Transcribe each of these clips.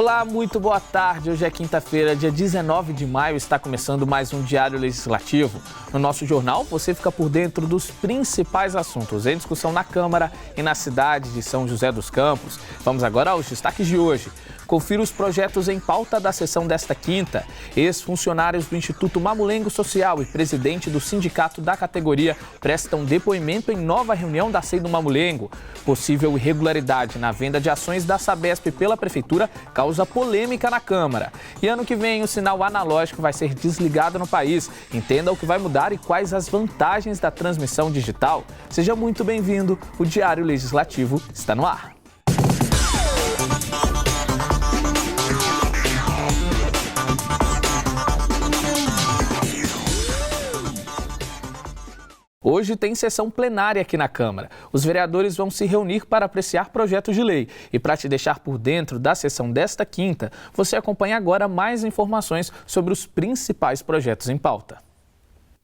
Olá, muito boa tarde. Hoje é quinta-feira, dia 19 de maio, está começando mais um Diário Legislativo. No nosso jornal, você fica por dentro dos principais assuntos em discussão na Câmara e na cidade de São José dos Campos. Vamos agora aos destaques de hoje. Confira os projetos em pauta da sessão desta quinta. Ex-funcionários do Instituto Mamulengo Social e presidente do sindicato da categoria prestam depoimento em nova reunião da SEI do Mamulengo. Possível irregularidade na venda de ações da Sabesp pela Prefeitura causa polêmica na Câmara. E ano que vem o sinal analógico vai ser desligado no país. Entenda o que vai mudar e quais as vantagens da transmissão digital. Seja muito bem-vindo. O Diário Legislativo está no ar. Hoje tem sessão plenária aqui na Câmara. Os vereadores vão se reunir para apreciar projetos de lei. E para te deixar por dentro da sessão desta quinta, você acompanha agora mais informações sobre os principais projetos em pauta.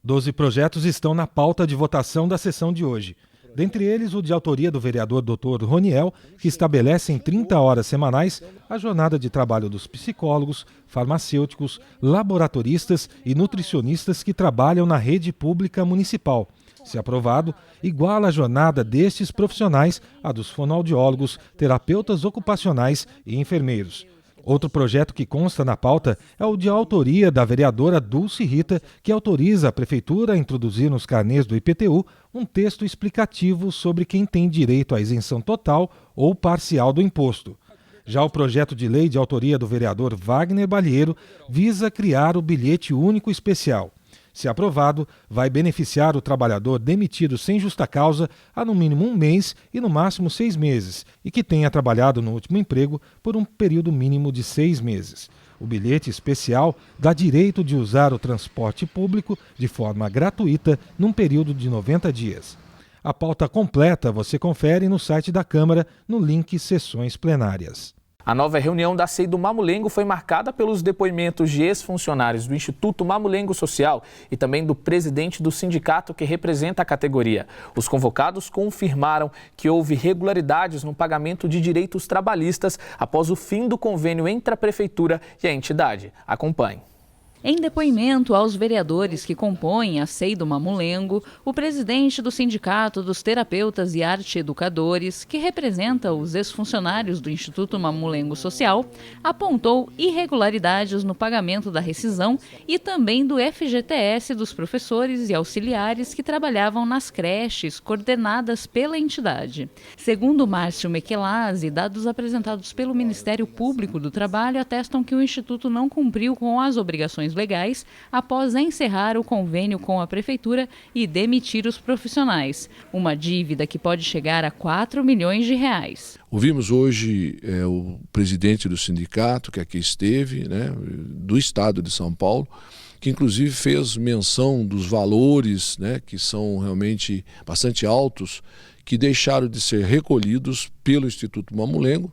12 projetos estão na pauta de votação da sessão de hoje. Dentre eles, o de autoria do vereador Dr. Roniel, que estabelece em 30 horas semanais a jornada de trabalho dos psicólogos, farmacêuticos, laboratoristas e nutricionistas que trabalham na rede pública municipal. Se aprovado, iguala a jornada destes profissionais à dos fonoaudiólogos, terapeutas ocupacionais e enfermeiros. Outro projeto que consta na pauta é o de autoria da vereadora Dulce Rita, que autoriza a Prefeitura a introduzir nos carnês do IPTU um texto explicativo sobre quem tem direito à isenção total ou parcial do imposto. Já o projeto de lei de autoria do vereador Wagner Balheiro visa criar o bilhete único especial. Se aprovado, vai beneficiar o trabalhador demitido sem justa causa há no mínimo 1 mês e no máximo 6 meses e que tenha trabalhado no último emprego por um período mínimo de 6 meses. O bilhete especial dá direito de usar o transporte público de forma gratuita num período de 90 dias. A pauta completa você confere no site da Câmara no link Sessões Plenárias. A nova reunião da SEI do Mamulengo foi marcada pelos depoimentos de ex-funcionários do Instituto Mamulengo Social e também do presidente do sindicato que representa a categoria. Os convocados confirmaram que houve irregularidades no pagamento de direitos trabalhistas após o fim do convênio entre a Prefeitura e a entidade. Acompanhe. Em depoimento aos vereadores que compõem a SEI do Mamulengo, o presidente do Sindicato dos Terapeutas e Arte Educadores, que representa os ex-funcionários do Instituto Mamulengo Social, apontou irregularidades no pagamento da rescisão e também do FGTS dos professores e auxiliares que trabalhavam nas creches coordenadas pela entidade. Segundo Márcio Mechelazzi, dados apresentados pelo Ministério Público do Trabalho atestam que o Instituto não cumpriu com as obrigações legais após encerrar o convênio com a Prefeitura e demitir os profissionais. Uma dívida que pode chegar a 4 milhões de reais. Ouvimos hoje o presidente do sindicato, que aqui esteve, do estado de São Paulo, que inclusive fez menção dos valores, que são realmente bastante altos, que deixaram de ser recolhidos pelo Instituto Mamulengo.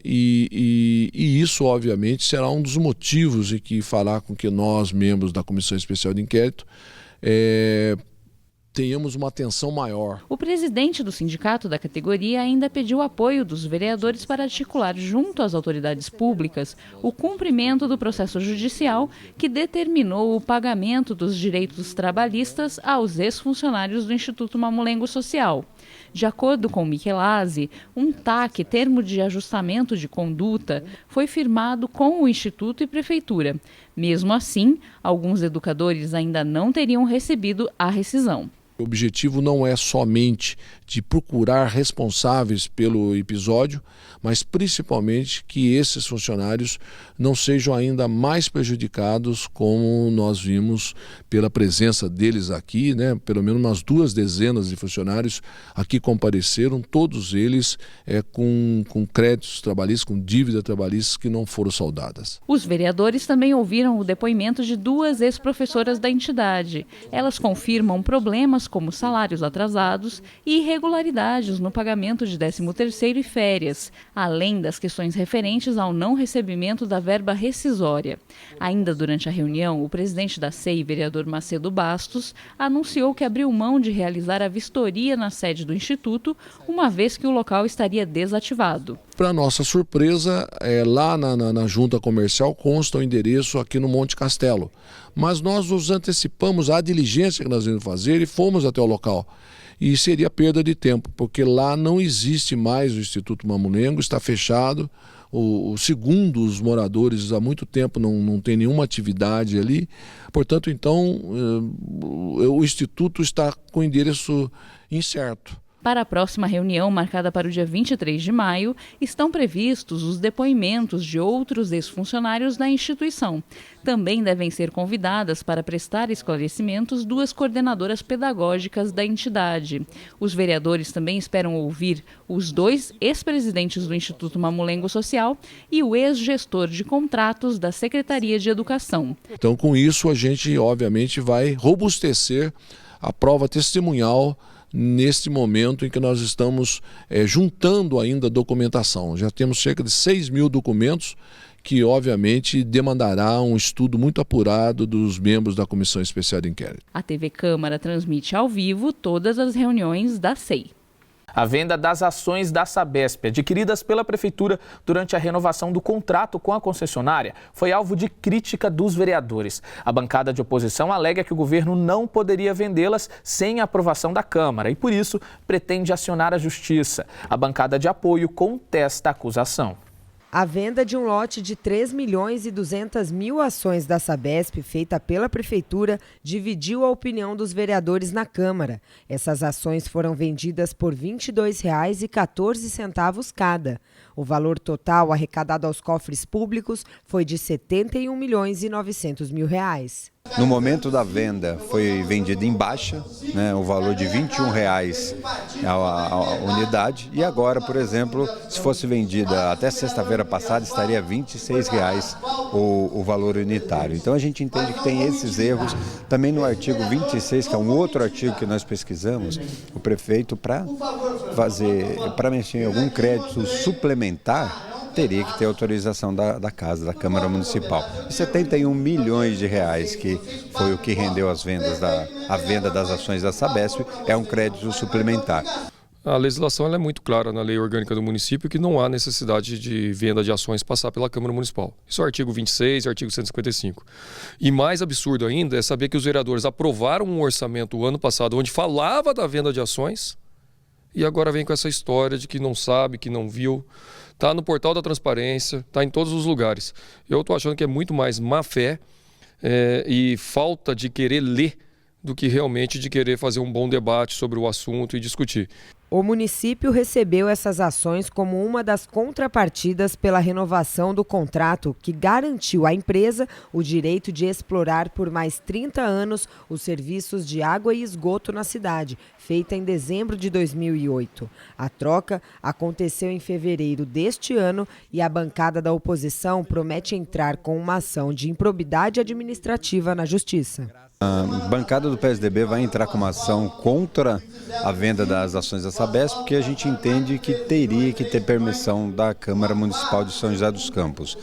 E isso, obviamente, será um dos motivos em que fará com que nós, membros da Comissão Especial de Inquérito, tenhamos uma atenção maior. O presidente do sindicato da categoria ainda pediu apoio dos vereadores para articular junto às autoridades públicas o cumprimento do processo judicial que determinou o pagamento dos direitos trabalhistas aos ex-funcionários do Instituto Mamulengo Social. De acordo com Mechelazzi, um TAC, termo de ajustamento de conduta, foi firmado com o Instituto e Prefeitura. Mesmo assim, alguns educadores ainda não teriam recebido a rescisão. O objetivo não é somente de procurar responsáveis pelo episódio, mas principalmente que esses funcionários não sejam ainda mais prejudicados, como nós vimos pela presença deles aqui, pelo menos umas 2 dezenas de funcionários aqui compareceram, todos eles com créditos trabalhistas, com dívida trabalhistas que não foram saldadas. Os vereadores também ouviram o depoimento de 2 ex-professoras da entidade. Elas confirmam problemas como salários atrasados e irregularidades no pagamento de 13º e férias, além das questões referentes ao não recebimento da verba rescisória. Ainda durante a reunião, o presidente da SEI, vereador Macedo Bastos, anunciou que abriu mão de realizar a vistoria na sede do Instituto, uma vez que o local estaria desativado. para nossa surpresa, lá na junta comercial consta o endereço aqui no Monte Castelo. Mas nós nos antecipamos à diligência que nós íamos fazer e fomos até o local. E seria perda de tempo, porque lá não existe mais o Instituto Mamulengo, está fechado. Segundo os moradores, há muito tempo não tem nenhuma atividade ali. Portanto, então, o Instituto está com o endereço incerto. Para a próxima reunião, marcada para o dia 23 de maio, estão previstos os depoimentos de outros ex-funcionários da instituição. Também devem ser convidadas para prestar esclarecimentos 2 coordenadoras pedagógicas da entidade. Os vereadores também esperam ouvir os 2 ex-presidentes do Instituto Mamulengo Social e o ex-gestor de contratos da Secretaria de Educação. Então, com isso, a gente, obviamente, vai robustecer a prova testemunhal neste momento em que nós estamos juntando ainda documentação. Já temos cerca de 6.000 documentos que, obviamente, demandará um estudo muito apurado dos membros da Comissão Especial de Inquérito. A TV Câmara transmite ao vivo todas as reuniões da SEI. A venda das ações da Sabesp, adquiridas pela Prefeitura durante a renovação do contrato com a concessionária, foi alvo de crítica dos vereadores. A bancada de oposição alega que o governo não poderia vendê-las sem a aprovação da Câmara e, por isso, pretende acionar a Justiça. A bancada de apoio contesta a acusação. A venda de um lote de 3.200.000 ações da Sabesp, feita pela Prefeitura, dividiu a opinião dos vereadores na Câmara. Essas ações foram vendidas por R$ 22,14 cada. O valor total arrecadado aos cofres públicos foi de R$ 71.900.000. No momento da venda foi vendido em baixa, o valor de R$ 21,00 a unidade, e agora, por exemplo, se fosse vendida até sexta-feira passada, estaria R$ 26,00 o valor unitário. Então a gente entende que tem esses erros. Também no artigo 26, que é um outro artigo que nós pesquisamos, o prefeito, para mexer em algum crédito suplementar, teria que ter autorização da Casa, da Câmara Municipal. R$ 71 milhões, que foi o que rendeu a venda das ações da Sabesp, é um crédito suplementar. A legislação ela é muito clara na lei orgânica do município que não há necessidade de venda de ações passar pela Câmara Municipal. Isso é o artigo 26 e artigo 155. E mais absurdo ainda é saber que os vereadores aprovaram um orçamento o ano passado onde falava da venda de ações e agora vem com essa história de que não sabe, que não viu. Está no portal da transparência, está em todos os lugares. Eu estou achando que é muito mais má fé e falta de querer ler do que realmente de querer fazer um bom debate sobre o assunto e discutir. O município recebeu essas ações como uma das contrapartidas pela renovação do contrato que garantiu à empresa o direito de explorar por mais 30 anos os serviços de água e esgoto na cidade, feita em dezembro de 2008. A troca aconteceu em fevereiro deste ano e a bancada da oposição promete entrar com uma ação de improbidade administrativa na Justiça. A bancada do PSDB vai entrar com uma ação contra a venda das ações da Sabesp, porque a gente entende que teria que ter permissão da Câmara Municipal de São José dos Campos.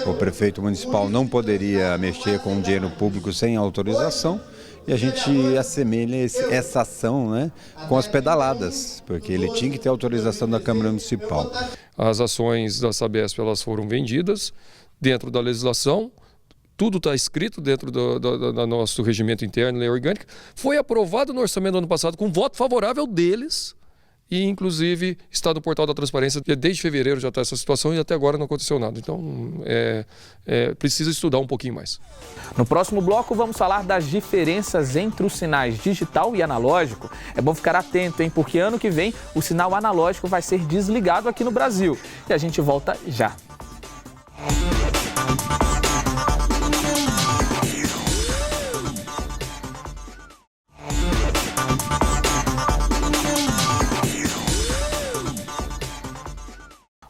O prefeito municipal não poderia mexer com o dinheiro público sem autorização e a gente assemelha essa ação com as pedaladas, porque ele tinha que ter autorização da Câmara Municipal. As ações da Sabesp elas foram vendidas dentro da legislação. Tudo está escrito dentro do nosso regimento interno, lei orgânica. Foi aprovado no orçamento do ano passado com voto favorável deles e, inclusive, está no portal da transparência. Desde fevereiro já está essa situação e até agora não aconteceu nada. Então, precisa estudar um pouquinho mais. No próximo bloco, vamos falar das diferenças entre os sinais digital e analógico. É bom ficar atento, hein? Porque ano que vem o sinal analógico vai ser desligado aqui no Brasil. E a gente volta já.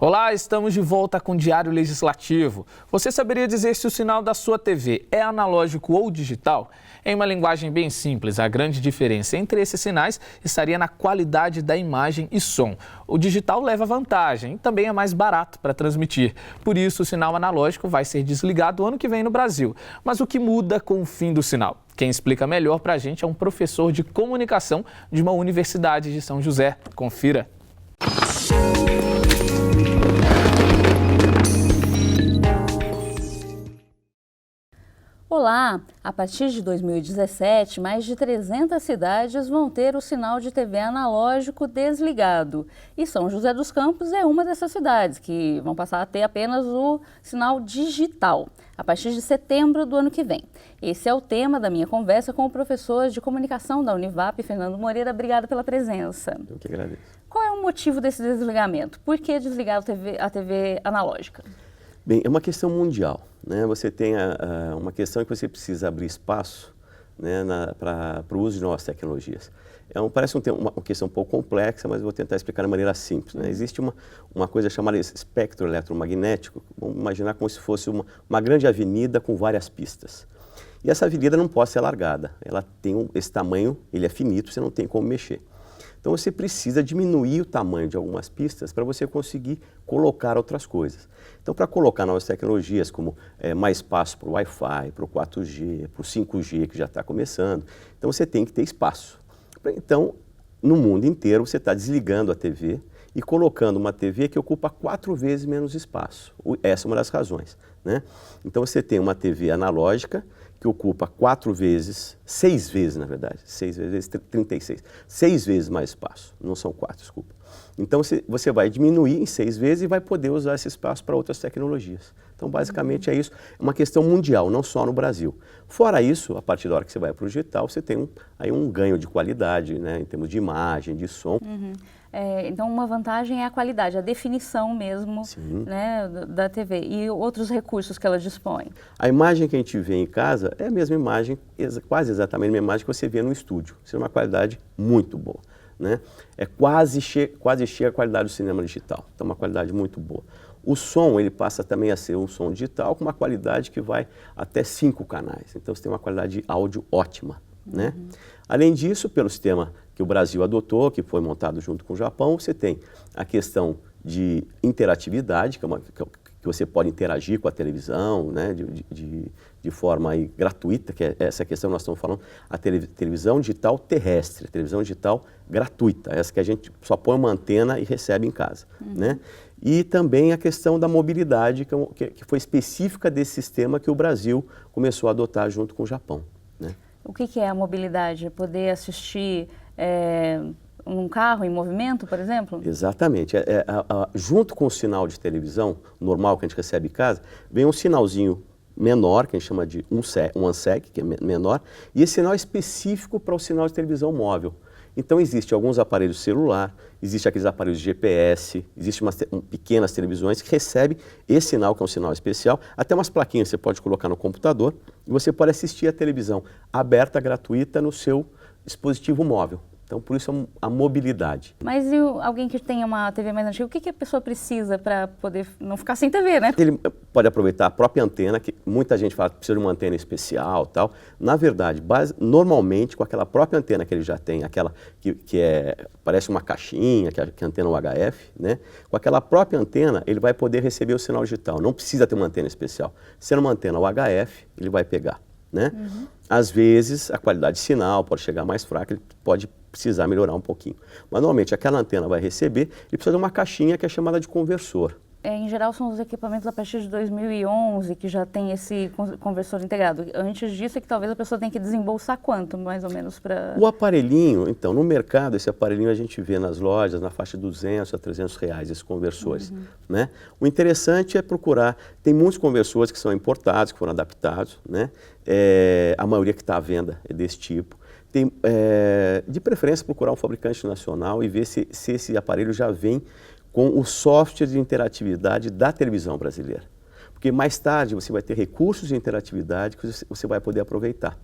Olá, estamos de volta com o Diário Legislativo. Você saberia dizer se o sinal da sua TV é analógico ou digital? Em uma linguagem bem simples, a grande diferença entre esses sinais estaria na qualidade da imagem e som. O digital leva vantagem e também é mais barato para transmitir. Por isso, o sinal analógico vai ser desligado ano que vem no Brasil. Mas o que muda com o fim do sinal? Quem explica melhor para a gente é um professor de comunicação de uma universidade de São José. Confira. Olá! A partir de 2017, mais de 300 cidades vão ter o sinal de TV analógico desligado. E São José dos Campos é uma dessas cidades que vão passar a ter apenas o sinal digital, a partir de setembro do ano que vem. Esse é o tema da minha conversa com o professor de comunicação da Univap, Fernando Moreira. Obrigada pela presença. Eu que agradeço. Qual é o motivo desse desligamento? Por que desligar a TV analógica? Bem, é uma questão mundial, né? Você tem uma questão que você precisa abrir espaço, né, para o uso de novas tecnologias. Parece uma questão um pouco complexa, mas eu vou tentar explicar de maneira simples, né? Existe uma coisa chamada espectro eletromagnético, vamos imaginar como se fosse uma grande avenida com várias pistas. E essa avenida não pode ser largada, ela tem esse tamanho, ele é finito, você não tem como mexer. Então você precisa diminuir o tamanho de algumas pistas para você conseguir colocar outras coisas. Então, para colocar novas tecnologias como mais espaço para o Wi-Fi, para o 4G, para o 5G que já está começando, então você tem que ter espaço. Então, no mundo inteiro, você está desligando a TV e colocando uma TV que ocupa 4 vezes menos espaço. Essa é uma das razões, né? Então você tem uma TV analógica que ocupa 6 vezes, na verdade, 6 vezes 36, 6 vezes mais espaço, não são 4, desculpa. Então você vai diminuir em 6 vezes e vai poder usar esse espaço para outras tecnologias. Então basicamente é isso, é uma questão mundial, não só no Brasil. Fora isso, a partir da hora que você vai para o digital, você tem aí um ganho de qualidade, né, em termos de imagem, de som. Então, uma vantagem é a qualidade, a definição mesmo, né, da TV e outros recursos que ela dispõe. A imagem que a gente vê em casa é a mesma imagem, quase exatamente a mesma imagem que você vê no estúdio. Isso é uma qualidade muito boa, né? Quase chega a qualidade do cinema digital, então uma qualidade muito boa. O som, ele passa também a ser um som digital com uma qualidade que vai até 5 canais, então você tem uma qualidade de áudio ótima, né? Além disso, pelo sistema que o Brasil adotou, que foi montado junto com o Japão, você tem a questão de interatividade, que você pode interagir com a televisão, né, de forma aí gratuita, que é essa questão que nós estamos falando, a televisão digital terrestre, a televisão digital gratuita, essa que a gente só põe uma antena e recebe em casa, né? E também a questão da mobilidade, que foi específica desse sistema que o Brasil começou a adotar junto com o Japão, né? O que é a mobilidade? Poder assistir um carro em movimento, por exemplo? Exatamente. Junto com o sinal de televisão normal que a gente recebe em casa, vem um sinalzinho menor, que a gente chama de um ANSEC, que é menor, e esse sinal é específico para o sinal de televisão móvel. Então, existem alguns aparelhos celular, existem aqueles aparelhos de GPS, existem pequenas televisões que recebem esse sinal, que é um sinal especial, até umas plaquinhas que você pode colocar no computador e você pode assistir a televisão aberta, gratuita, no seu dispositivo móvel. Então, por isso a mobilidade. Mas e alguém que tenha uma TV mais antiga, o que a pessoa precisa para poder não ficar sem TV, né? Ele pode aproveitar a própria antena, que muita gente fala que precisa de uma antena especial e tal. Na verdade, normalmente, com aquela própria antena que ele já tem, aquela que parece uma caixinha, que é a antena UHF, né? Com aquela própria antena, ele vai poder receber o sinal digital. Não precisa ter uma antena especial. Sendo uma antena UHF, ele vai pegar, né? Às vezes, a qualidade de sinal pode chegar mais fraca, ele pode precisar melhorar um pouquinho. Mas, normalmente, aquela antena vai receber, ele precisa de uma caixinha que é chamada de conversor. Em geral, são os equipamentos a partir de 2011 que já tem esse conversor integrado. Antes disso, é que talvez a pessoa tenha que desembolsar quanto, mais ou menos, para... O aparelhinho, então, no mercado, esse aparelhinho a gente vê nas lojas, na faixa de 200 a 300 reais, esses conversores, né? O interessante é procurar, tem muitos conversores que são importados, que foram adaptados, né? A maioria que está à venda é desse tipo. Tem, de preferência, procurar um fabricante nacional e ver se esse aparelho já vem com o software de interatividade da televisão brasileira. Porque mais tarde você vai ter recursos de interatividade que você vai poder aproveitar.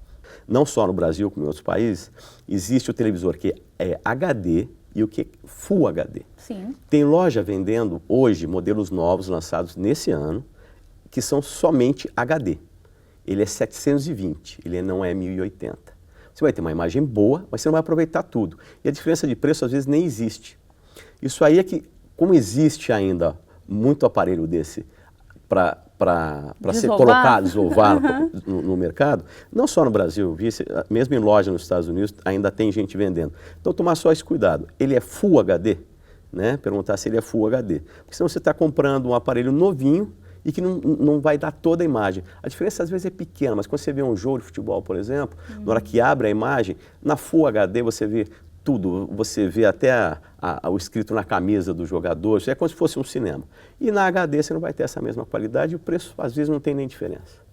Não só no Brasil, como em outros países, existe o televisor que é HD e o que é Full HD. Sim. Tem loja vendendo hoje modelos novos lançados nesse ano que são somente HD. Ele é 720, ele não é 1080. Você vai ter uma imagem boa, mas você não vai aproveitar tudo. E a diferença de preço às vezes nem existe. Isso aí é que, como existe ainda muito aparelho desse para ser colocado, desovar no mercado, não só no Brasil, mesmo em loja nos Estados Unidos, ainda tem gente vendendo. Então, tomar só esse cuidado. Ele é Full HD, né? Perguntar se ele é Full HD. Porque senão você está comprando um aparelho novinho e que não vai dar toda a imagem. A diferença às vezes é pequena, mas quando você vê um jogo de futebol, por exemplo, na hora que abre a imagem, na Full HD você vê tudo, você vê até o escrito na camisa do jogador, isso é como se fosse um cinema. E na HD você não vai ter essa mesma qualidade e o preço às vezes não tem nem diferença.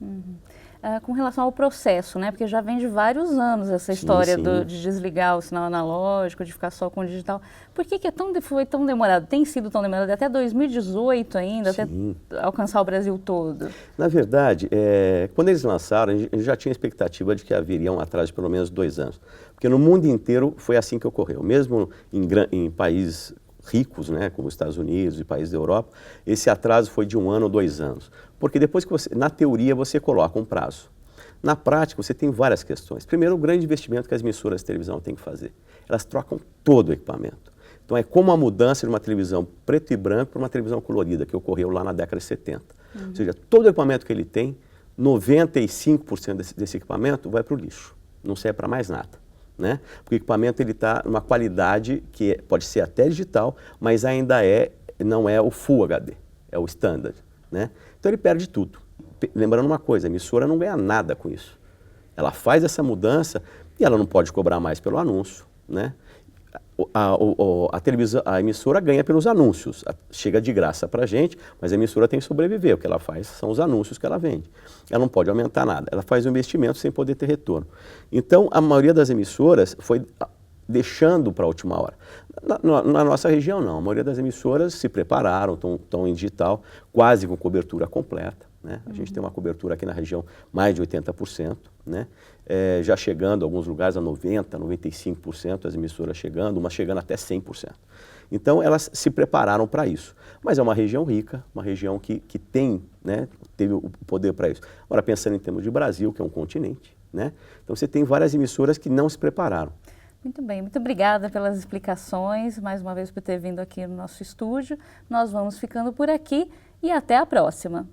Com relação ao processo, né? Porque já vem de vários anos essa história de desligar o sinal analógico, de ficar só com o digital. Por que foi tão demorado? Tem sido tão demorado até 2018 ainda, até alcançar o Brasil todo? Na verdade, quando eles lançaram, a gente já tinha expectativa de que haveria um atraso de pelo menos 2 anos. Porque no mundo inteiro foi assim que ocorreu. Mesmo em países ricos, né, como os Estados Unidos e países da Europa, esse atraso foi de 1 ano ou 2 anos. Porque depois que na teoria, você coloca um prazo. Na prática, você tem várias questões. Primeiro, o grande investimento que as emissoras de televisão têm que fazer. Elas trocam todo o equipamento. Então, é como a mudança de uma televisão preto e branco para uma televisão colorida, que ocorreu lá na década de 70. Ou seja, todo o equipamento que ele tem, 95% desse equipamento vai para o lixo. Não serve para mais nada. Né? Porque o equipamento está numa qualidade que pode ser até digital, mas ainda não é o Full HD, é o Standard. Né? Então ele perde tudo. Lembrando uma coisa, a emissora não ganha nada com isso. Ela faz essa mudança e ela não pode cobrar mais pelo anúncio. Né? A emissora ganha pelos anúncios, chega de graça para a gente, mas a emissora tem que sobreviver. O que ela faz são os anúncios que ela vende. Ela não pode aumentar nada, ela faz um investimento sem poder ter retorno. Então, a maioria das emissoras foi deixando para a última hora. Na nossa região, não. A maioria das emissoras se prepararam, estão em digital, quase com cobertura completa. Né? A gente tem uma cobertura aqui na região mais de 80%, né? Já chegando a alguns lugares a 90%, 95%, as emissoras chegando, umas chegando até 100%. Então, elas se prepararam para isso. Mas é uma região rica, uma região que tem, né, teve o poder para isso. Agora, pensando em termos de Brasil, que é um continente, né? Então você tem várias emissoras que não se prepararam. Muito bem, muito obrigada pelas explicações, mais uma vez por ter vindo aqui no nosso estúdio. Nós vamos ficando por aqui e até a próxima.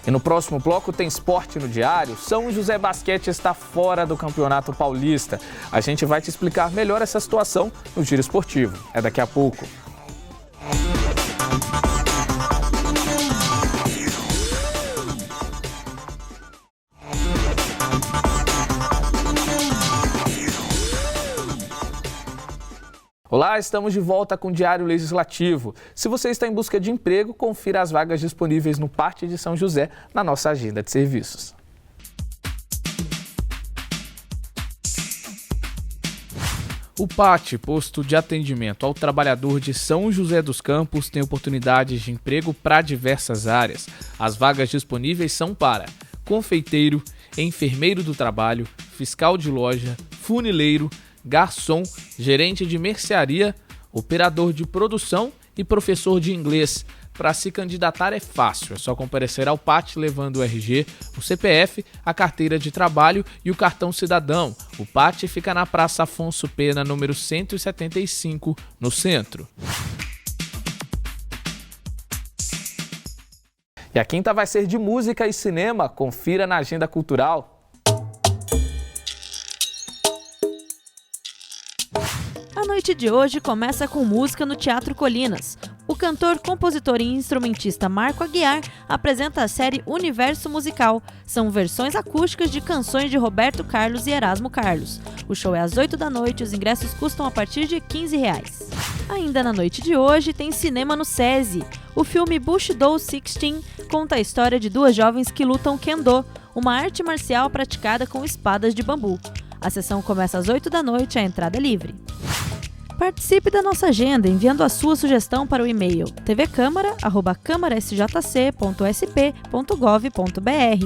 E no próximo bloco tem esporte no diário. São José Basquete está fora do Campeonato Paulista. A gente vai te explicar melhor essa situação no Giro Esportivo. É daqui a pouco. Olá, estamos de volta com o Diário Legislativo. Se você está em busca de emprego, confira as vagas disponíveis no Pátio de São José na nossa agenda de serviços. O PAT, Posto de Atendimento ao Trabalhador de São José dos Campos, tem oportunidades de emprego para diversas áreas. As vagas disponíveis são para confeiteiro, enfermeiro do trabalho, fiscal de loja, funileiro, garçom, gerente de mercearia, operador de produção e professor de inglês. Para se candidatar é fácil, é só comparecer ao PAT levando o RG, o CPF, a carteira de trabalho e o cartão cidadão. O PAT fica na Praça Afonso Pena, número 175, no centro. E a quinta vai ser de música e cinema, confira na agenda cultural. A noite de hoje começa com música no Teatro Colinas. O cantor, compositor e instrumentista Marco Aguiar apresenta a série Universo Musical. São versões acústicas de canções de Roberto Carlos e Erasmo Carlos. O show é às 8 da noite e os ingressos custam a partir de R$15. Ainda na noite de hoje tem cinema no SESI. O filme Bushido 16 conta a história de 2 jovens que lutam Kendo, uma arte marcial praticada com espadas de bambu. A sessão começa às 8 da noite, a entrada é livre. Participe da nossa agenda enviando a sua sugestão para o e-mail tvcamara@câmarasjc.sp.gov.br.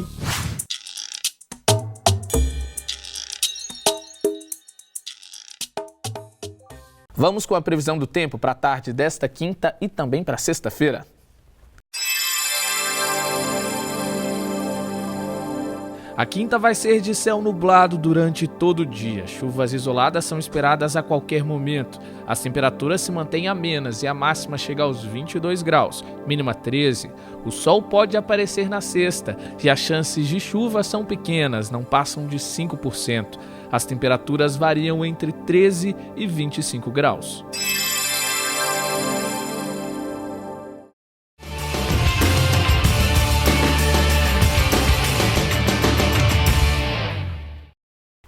Vamos com a previsão do tempo para a tarde desta quinta e também para sexta-feira. A quinta vai ser de céu nublado durante todo o dia. Chuvas isoladas são esperadas a qualquer momento. As temperaturas se mantêm amenas e a máxima chega aos 22 graus, mínima 13. O sol pode aparecer na sexta e as chances de chuva são pequenas, não passam de 5%. As temperaturas variam entre 13 e 25 graus.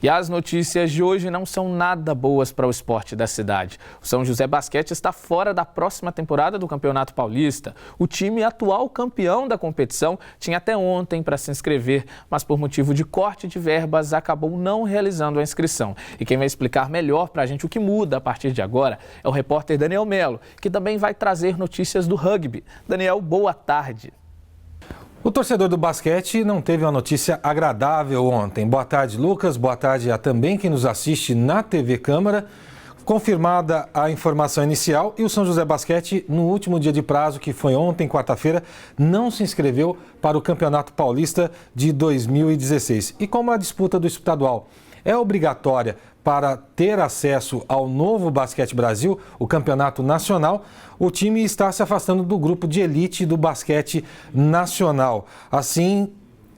E as notícias de hoje não são nada boas para o esporte da cidade. O São José Basquete está fora da próxima temporada do Campeonato Paulista. O time atual campeão da competição tinha até ontem para se inscrever, mas por motivo de corte de verbas acabou não realizando a inscrição. E quem vai explicar melhor para a gente o que muda a partir de agora é o repórter Daniel Melo, que também vai trazer notícias do rugby. Daniel, boa tarde. O torcedor do basquete não teve uma notícia agradável ontem. Boa tarde, Lucas. Boa tarde a também quem nos assiste na TV Câmara. Confirmada a informação inicial e o São José Basquete, no último dia de prazo, que foi ontem, quarta-feira, não se inscreveu para o Campeonato Paulista de 2016. E como a disputa do estadual é obrigatória para ter acesso ao novo Basquete Brasil, o campeonato nacional, o time está se afastando do grupo de elite do basquete nacional. Assim,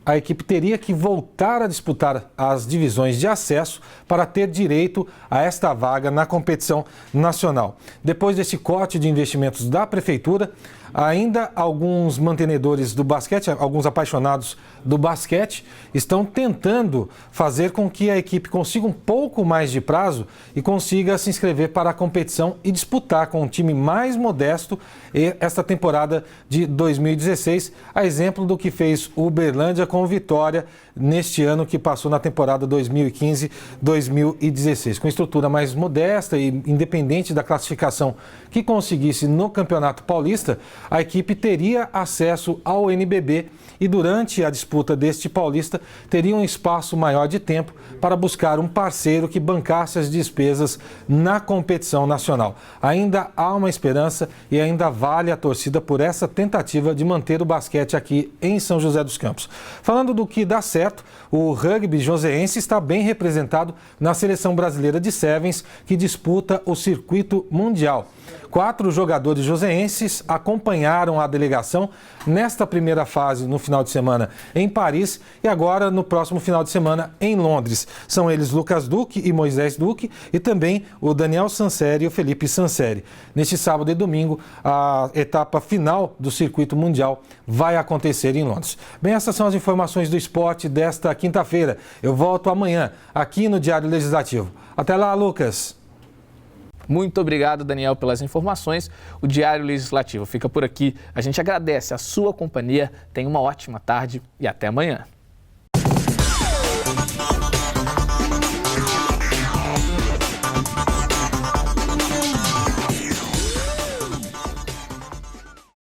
a equipe teria que voltar a disputar as divisões de acesso para ter direito a esta vaga na competição nacional. Depois desse corte de investimentos da prefeitura, ainda alguns mantenedores do basquete, alguns apaixonados do basquete, estão tentando fazer com que a equipe consiga um pouco mais de prazo e consiga se inscrever para a competição e disputar com um time mais modesto esta temporada de 2016, a exemplo do que fez o Uberlândia com o Vitória neste ano que passou na temporada 2015-2016. Com estrutura mais modesta e independente da classificação que conseguisse no Campeonato Paulista, a equipe teria acesso ao NBB e durante a disputa deste Paulista teria um espaço maior de tempo para buscar um parceiro que bancasse as despesas na competição nacional. Ainda há uma esperança e ainda vale a torcida por essa tentativa de manter o basquete aqui em São José dos Campos. Falando do que dá certo, o rugby joseense está bem representado na seleção brasileira de sevens que disputa o circuito mundial. 4 jogadores joseenses acompanharam a delegação nesta primeira fase no final de semana em Paris e agora no próximo final de semana em Londres. São eles Lucas Duque e Moisés Duque e também o Daniel Sanseri e o Felipe Sanseri. Neste sábado e domingo, a etapa final do circuito mundial vai acontecer em Londres. Bem, essas são as informações do esporte desta quinta-feira. Eu volto amanhã aqui no Diário Legislativo. Até lá, Lucas. Muito obrigado, Daniel, pelas informações. O Diário Legislativo fica por aqui. A gente agradece a sua companhia. Tenha uma ótima tarde e até amanhã.